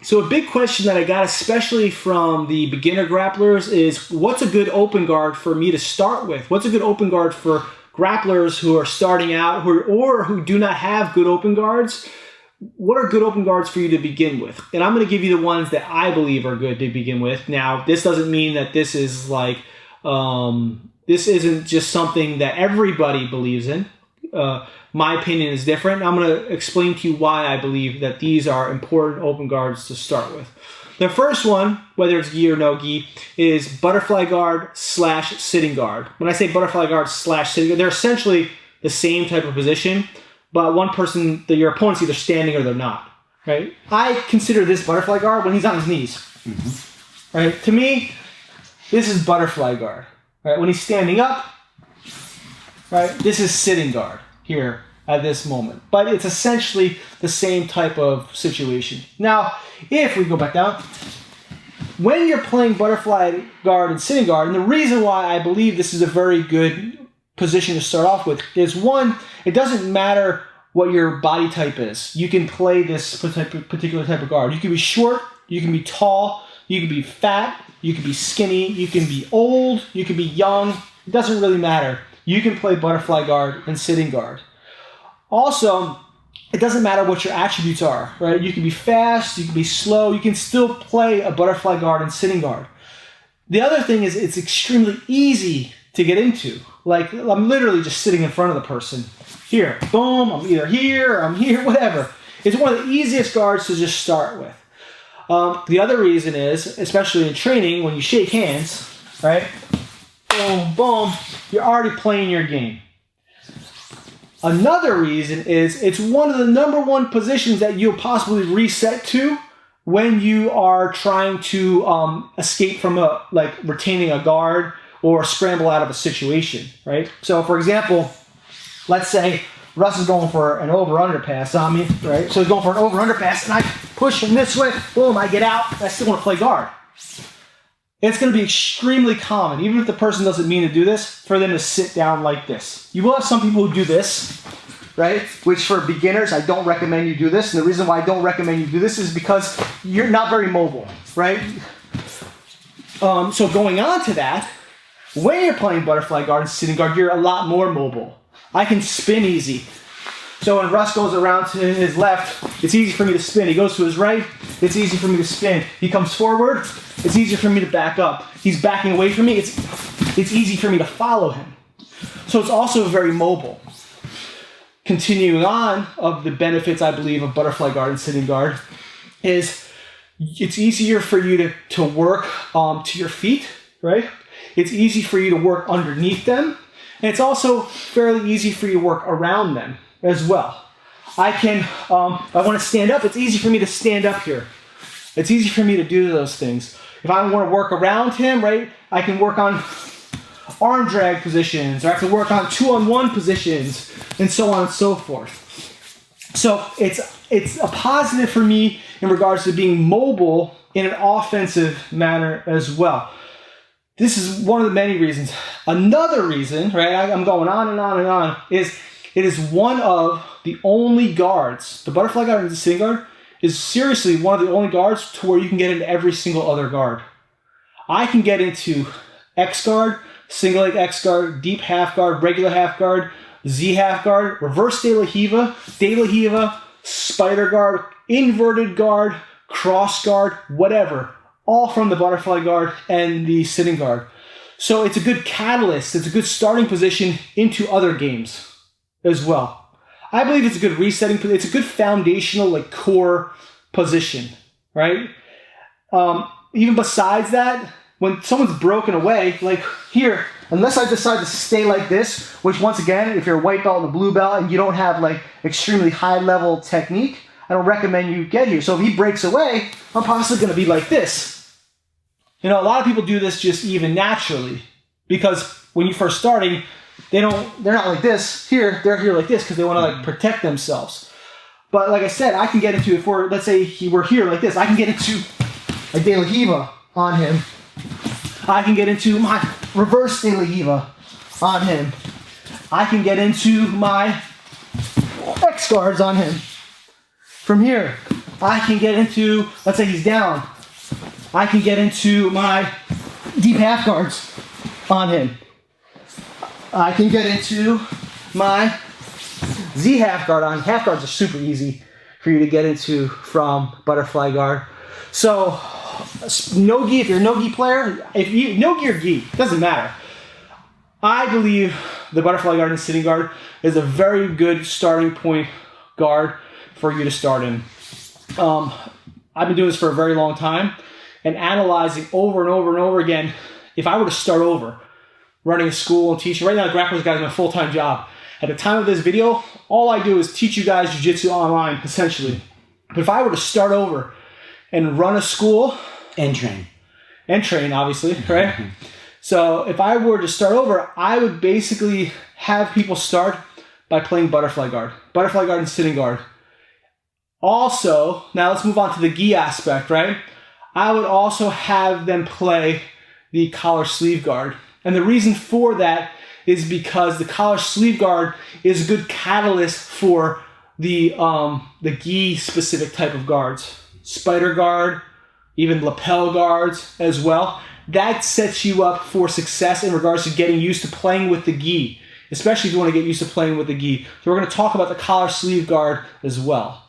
So a big question that I got, especially from the beginner grapplers, is what's a good open guard for me to start with? What's a good open guard for grapplers who are starting out or who do not have good open guards? What are good open guards for you to begin with? And I'm going to give you the ones that I believe are good to begin with. Now, this doesn't mean that this is like, this isn't just something that everybody believes in. My opinion is different. I'm going to explain to you why I believe that these are important open guards to start with. The first one, whether it's gi or no gi, is butterfly guard / sitting guard. When I say butterfly guard / sitting guard, they're essentially the same type of position, but one person, your opponent's either standing or they're not, right? I consider this butterfly guard when he's on his knees, right? To me, this is butterfly guard, right? When he's standing up, right? This is sitting guard here at this moment, but it's essentially the same type of situation. Now, if we go back down, when you're playing butterfly guard and sitting guard, and the reason why I believe this is a very good position to start off with is, one, it doesn't matter what your body type is. You can play this particular type of guard. You can be short, you can be tall, you can be fat, you can be skinny, you can be old, you can be young. It doesn't really matter. You can play butterfly guard and sitting guard. Also, it doesn't matter what your attributes are, right? You can be fast, you can be slow, you can still play a butterfly guard and sitting guard. The other thing is it's extremely easy to get into. Like, I'm literally just sitting in front of the person. Here, boom, I'm either here, I'm here, whatever. It's one of the easiest guards to just start with. The other reason is, especially in training, when you shake hands, right? Boom, boom, you're already playing your game. Another reason is it's one of the #1 positions that you'll possibly reset to when you are trying to escape from retaining a guard or scramble out of a situation, right? So, for example, let's say Russ is going for an over-under pass on me, right? So he's going for an over-under pass, and I push him this way, boom, I get out, I still want to play guard. It's going to be extremely common, even if the person doesn't mean to do this, for them to sit down like this. You will have some people who do this, right? Which for beginners, I don't recommend you do this. And the reason why I don't recommend you do this is because you're not very mobile, right? So going on to that, when you're playing butterfly guard and sitting guard, you're a lot more mobile. I can spin easy. So when Russ goes around to his left, it's easy for me to spin. He goes to his right, it's easy for me to spin. He comes forward, it's easier for me to back up. He's backing away from me, it's easy for me to follow him. So it's also very mobile. Continuing on, of the benefits, I believe, of butterfly guard and sitting guard is it's easier for you to work to your feet, right? It's easy for you to work underneath them. And it's also fairly easy for you to work around them as well. I can, if I want to stand up, it's easy for me to stand up here. It's easy for me to do those things. If I want to work around him, right, I can work on arm drag positions, or I can work on 2-on-1 positions, and so on and so forth. So it's a positive for me in regards to being mobile in an offensive manner as well. This is one of the many reasons. Another reason, right, I'm going on and on and on, is it is one of the only guards, the butterfly guard and the sitting guard, is seriously one of the only guards to where you can get into every single other guard. I can get into X guard, single leg X guard, deep half guard, regular half guard, Z half guard, reverse de la Hiva, spider guard, inverted guard, cross guard, whatever. All from the butterfly guard and the sitting guard. So it's a good catalyst, it's a good starting position into other games as well. I believe it's a good resetting, it's a good foundational, core position, right? Even besides that, when someone's broken away, like here, unless I decide to stay like this, which once again, if you're a white belt and a blue belt and you don't have extremely high level technique, I don't recommend you get here. So if he breaks away, I'm possibly going to be like this. You know, a lot of people do this just even naturally, because when you're first starting, they're not like this here, they're here like this because they want to protect themselves. But like I said, I can get into, if let's say we're here like this, I can get into a de la Hiva on him. I can get into my reverse de la Hiva on him. I can get into my X guards on him. From here, I can get into, let's say he's down, I can get into my deep half guards on him. I can get into my Z half guard on. Half guards are super easy for you to get into from butterfly guard. So no gi, if you're a no gi player, if you no gi or gi, doesn't matter. I believe the butterfly guard and sitting guard is a very good starting point guard for you to start in. I've been doing this for a very long time and analyzing over and over and over again. If I were to start over running a school and teaching, right now Grapplers guys is my full-time job. At the time of this video, all I do is teach you guys jiu-jitsu online, essentially. But if I were to start over and run a school and train, obviously, right? So if I were to start over, I would basically have people start by playing butterfly guard and sitting guard. Also, now let's move on to the gi aspect, right? I would also have them play the collar sleeve guard. And the reason for that is because the collar sleeve guard is a good catalyst for the gi specific type of guards. Spider guard, even lapel guards as well. That sets you up for success in regards to getting used to playing with the gi, especially if you want to get used to playing with the gi. So we're going to talk about the collar sleeve guard as well.